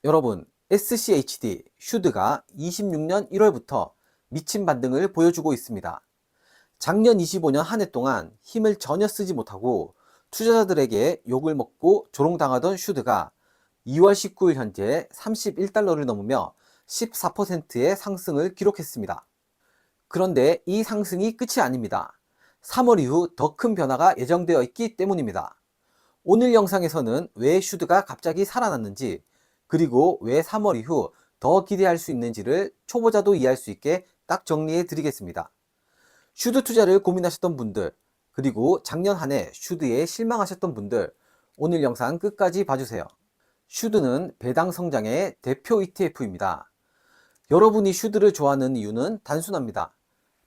여러분, SCHD, 슈드가 26년 1월부터 미친 반등을 보여주고 있습니다. 작년 25년 한 해 동안 힘을 전혀 쓰지 못하고 투자자들에게 욕을 먹고 조롱당하던 슈드가 2월 19일 현재 31달러를 넘으며 14%의 상승을 기록했습니다. 그런데 이 상승이 끝이 아닙니다. 3월 이후 더 큰 변화가 예정되어 있기 때문입니다. 오늘 영상에서는 왜 슈드가 갑자기 살아났는지, 그리고 왜 3월 이후 더 기대할 수 있는지를 초보자도 이해할 수 있게 딱 정리해 드리겠습니다. 슈드 투자를 고민하셨던 분들, 그리고 작년 한 해 슈드에 실망하셨던 분들, 오늘 영상 끝까지 봐주세요. 슈드는 배당 성장의 대표 ETF입니다. 여러분이 슈드를 좋아하는 이유는 단순합니다.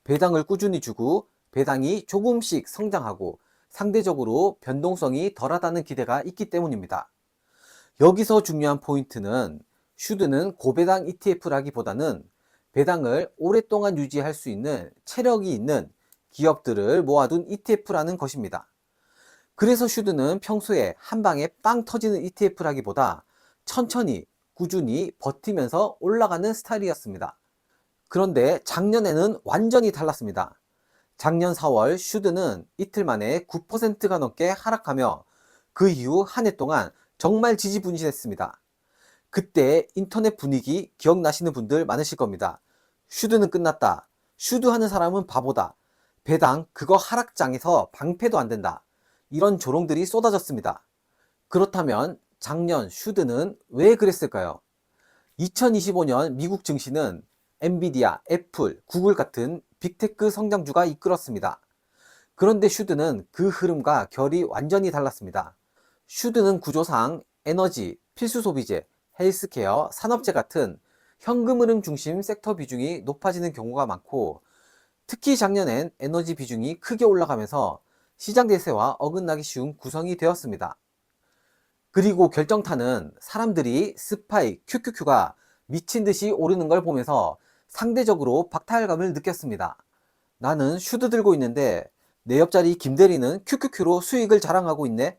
배당을 꾸준히 주고 배당이 조금씩 성장하고 상대적으로 변동성이 덜하다는 기대가 있기 때문입니다. 여기서 중요한 포인트는 슈드는 고배당 ETF라기보다는 배당을 오랫동안 유지할 수 있는 체력이 있는 기업들을 모아둔 ETF라는 것입니다. 그래서 슈드는 평소에 한 방에 빵 터지는 ETF라기보다 천천히 꾸준히 버티면서 올라가는 스타일이었습니다. 그런데 작년에는 완전히 달랐습니다. 작년 4월 슈드는 이틀 만에 9%가 넘게 하락하며 그 이후 한 해 동안 정말 지지분신했습니다. 그때 인터넷 분위기 기억나시는 분들 많으실 겁니다. 슈드는 끝났다. 슈드 하는 사람은 바보다. 배당 그거 하락장에서 방패도 안 된다. 이런 조롱들이 쏟아졌습니다. 그렇다면 작년 슈드는 왜 그랬을까요? 2025년 미국 증시는 엔비디아, 애플, 구글 같은 빅테크 성장주가 이끌었습니다. 그런데 슈드는 그 흐름과 결이 완전히 달랐습니다. 슈드는 구조상 에너지, 필수 소비재, 헬스케어, 산업재 같은 현금 흐름 중심 섹터 비중이 높아지는 경우가 많고, 특히 작년엔 에너지 비중이 크게 올라가면서 시장 대세와 어긋나기 쉬운 구성이 되었습니다. 그리고 결정타는 사람들이 스파이, QQQ가 미친 듯이 오르는 걸 보면서 상대적으로 박탈감을 느꼈습니다. 나는 슈드 들고 있는데 내 옆자리 김대리는 QQQ로 수익을 자랑하고 있네?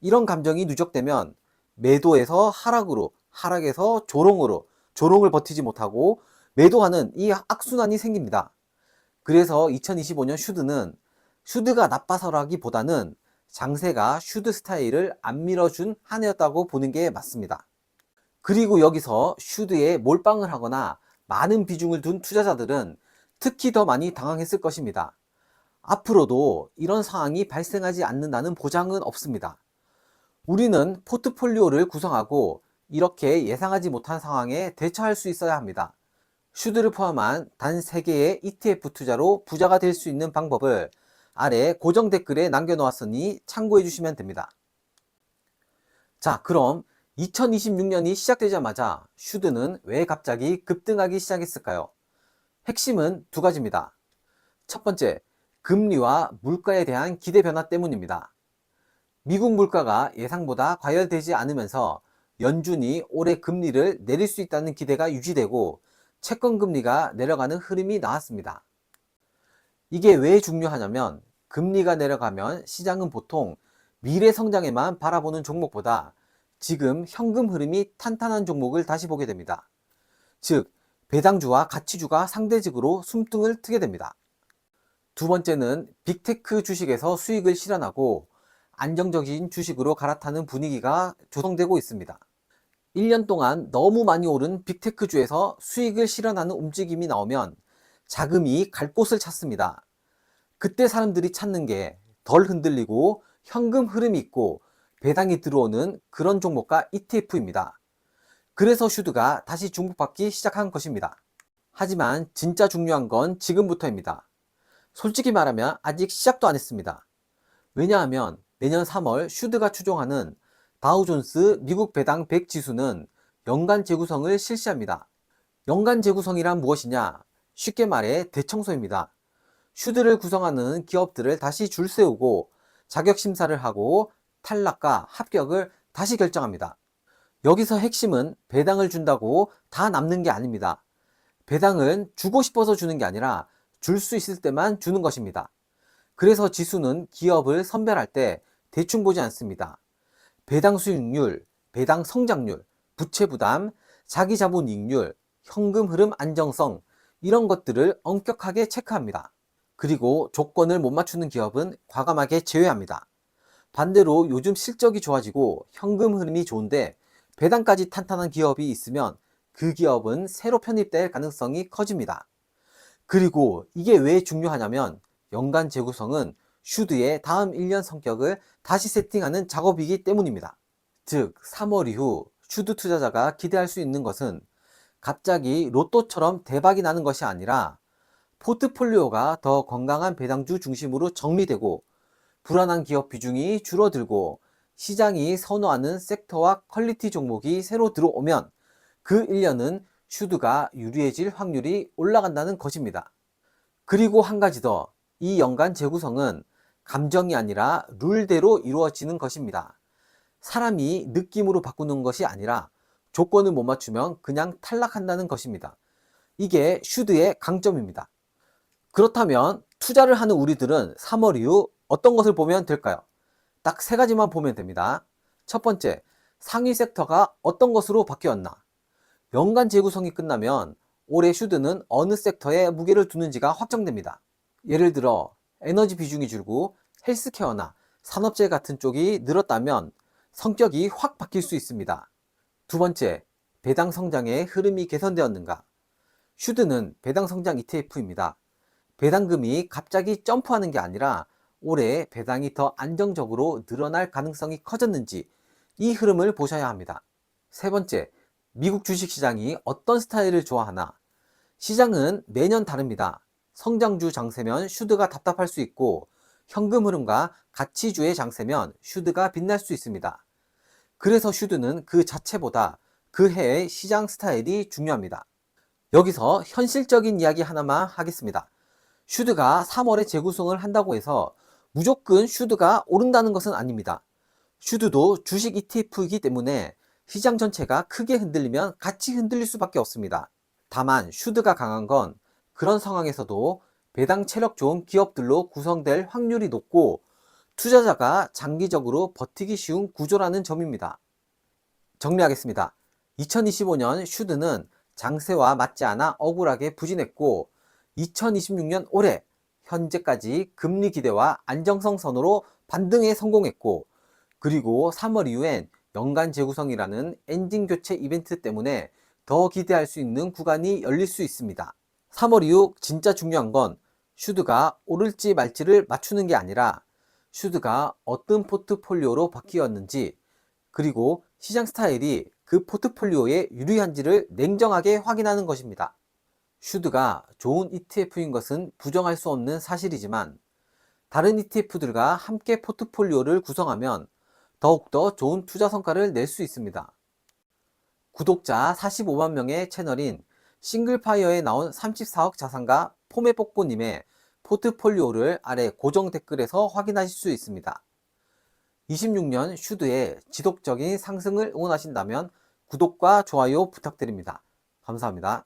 이런 감정이 누적되면 매도에서 하락으로, 하락에서 조롱으로, 조롱을 버티지 못하고 매도하는 이 악순환이 생깁니다. 그래서 2025년 슈드는 슈드가 나빠서라기보다는 장세가 슈드 스타일을 안 밀어준 한 해였다고 보는 게 맞습니다. 그리고 여기서 슈드에 몰빵을 하거나 많은 비중을 둔 투자자들은 특히 더 많이 당황했을 것입니다. 앞으로도 이런 상황이 발생하지 않는다는 보장은 없습니다. 우리는 포트폴리오를 구성하고 이렇게 예상하지 못한 상황에 대처할 수 있어야 합니다. 슈드를 포함한 단 3개의 ETF 투자로 부자가 될 수 있는 방법을 아래 고정 댓글에 남겨놓았으니 참고해 주시면 됩니다. 자, 그럼 2026년이 시작되자마자 슈드는 왜 갑자기 급등하기 시작했을까요? 핵심은 두 가지입니다. 첫 번째, 금리와 물가에 대한 기대 변화 때문입니다. 미국 물가가 예상보다 과열되지 않으면서 연준이 올해 금리를 내릴 수 있다는 기대가 유지되고 채권 금리가 내려가는 흐름이 나왔습니다. 이게 왜 중요하냐면 금리가 내려가면 시장은 보통 미래 성장에만 바라보는 종목보다 지금 현금 흐름이 탄탄한 종목을 다시 보게 됩니다. 즉, 배당주와 가치주가 상대적으로 숨통을 트게 됩니다. 두 번째는 빅테크 주식에서 수익을 실현하고 안정적인 주식으로 갈아타는 분위기가 조성되고 있습니다. 1년 동안 너무 많이 오른 빅테크주에서 수익을 실현하는 움직임이 나오면 자금이 갈 곳을 찾습니다. 그때 사람들이 찾는 게 덜 흔들리고 현금 흐름이 있고 배당이 들어오는 그런 종목과 ETF입니다. 그래서 슈드가 다시 주목받기 시작한 것입니다. 하지만 진짜 중요한 건 지금부터입니다. 솔직히 말하면 아직 시작도 안 했습니다. 왜냐하면 내년 3월 슈드가 추종하는 다우존스 미국 배당 100 지수는 연간 재구성을 실시합니다. 연간 재구성이란 무엇이냐? 쉽게 말해 대청소입니다. 슈드를 구성하는 기업들을 다시 줄 세우고 자격 심사를 하고 탈락과 합격을 다시 결정합니다. 여기서 핵심은 배당을 준다고 다 남는 게 아닙니다. 배당은 주고 싶어서 주는 게 아니라 줄 수 있을 때만 주는 것입니다. 그래서 지수는 기업을 선별할 때 대충 보지 않습니다. 배당 수익률, 배당 성장률, 부채 부담, 자기 자본 이익률, 현금 흐름 안정성 이런 것들을 엄격하게 체크합니다. 그리고 조건을 못 맞추는 기업은 과감하게 제외합니다. 반대로 요즘 실적이 좋아지고 현금 흐름이 좋은데 배당까지 탄탄한 기업이 있으면 그 기업은 새로 편입될 가능성이 커집니다. 그리고 이게 왜 중요하냐면 연간 재구성은 슈드의 다음 1년 성격을 다시 세팅하는 작업이기 때문입니다. 즉 3월 이후 슈드 투자자가 기대할 수 있는 것은 갑자기 로또처럼 대박이 나는 것이 아니라 포트폴리오가 더 건강한 배당주 중심으로 정리되고 불안한 기업 비중이 줄어들고 시장이 선호하는 섹터와 퀄리티 종목이 새로 들어오면 그 1년은 슈드가 유리해질 확률이 올라간다는 것입니다. 그리고 한 가지 더, 이 연간 재구성은 감정이 아니라 룰대로 이루어지는 것입니다. 사람이 느낌으로 바꾸는 것이 아니라 조건을 못 맞추면 그냥 탈락한다는 것입니다. 이게 슈드의 강점입니다. 그렇다면 투자를 하는 우리들은 3월 이후 어떤 것을 보면 될까요? 딱 세 가지만 보면 됩니다. 첫 번째, 상위 섹터가 어떤 것으로 바뀌었나? 연간 재구성이 끝나면 올해 슈드는 어느 섹터에 무게를 두는지가 확정됩니다. 예를 들어 에너지 비중이 줄고 헬스케어나 산업재 같은 쪽이 늘었다면 성격이 확 바뀔 수 있습니다. 두 번째, 배당 성장의 흐름이 개선되었는가? 슈드는 배당 성장 ETF입니다. 배당금이 갑자기 점프하는 게 아니라 올해 배당이 더 안정적으로 늘어날 가능성이 커졌는지 이 흐름을 보셔야 합니다. 세 번째, 미국 주식시장이 어떤 스타일을 좋아하나? 시장은 매년 다릅니다. 성장주 장세면 슈드가 답답할 수 있고 현금 흐름과 가치주의 장세면 슈드가 빛날 수 있습니다. 그래서 슈드는 그 자체보다 그 해의 시장 스타일이 중요합니다. 여기서 현실적인 이야기 하나만 하겠습니다. 슈드가 3월에 재구성을 한다고 해서 무조건 슈드가 오른다는 것은 아닙니다. 슈드도 주식 ETF이기 때문에 시장 전체가 크게 흔들리면 같이 흔들릴 수밖에 없습니다. 다만 슈드가 강한 건 그런 상황에서도 배당 체력 좋은 기업들로 구성될 확률이 높고 투자자가 장기적으로 버티기 쉬운 구조라는 점입니다. 정리하겠습니다. 2025년 슈드는 장세와 맞지 않아 억울하게 부진했고 2026년 올해 현재까지 금리 기대와 안정성 선으로 반등에 성공했고 그리고 3월 이후엔 연간 재구성이라는 엔진 교체 이벤트 때문에 더 기대할 수 있는 구간이 열릴 수 있습니다. 3월 이후 진짜 중요한 건 슈드가 오를지 말지를 맞추는 게 아니라 슈드가 어떤 포트폴리오로 바뀌었는지 그리고 시장 스타일이 그 포트폴리오에 유리한지를 냉정하게 확인하는 것입니다. 슈드가 좋은 ETF인 것은 부정할 수 없는 사실이지만 다른 ETF들과 함께 포트폴리오를 구성하면 더욱더 좋은 투자 성과를 낼 수 있습니다. 구독자 45만 명의 채널인 싱글파이어에 나온 34억 자산가 포메복보님의 포트폴리오를 아래 고정 댓글에서 확인하실 수 있습니다. 26년 슈드의 지속적인 상승을 응원하신다면 구독과 좋아요 부탁드립니다. 감사합니다.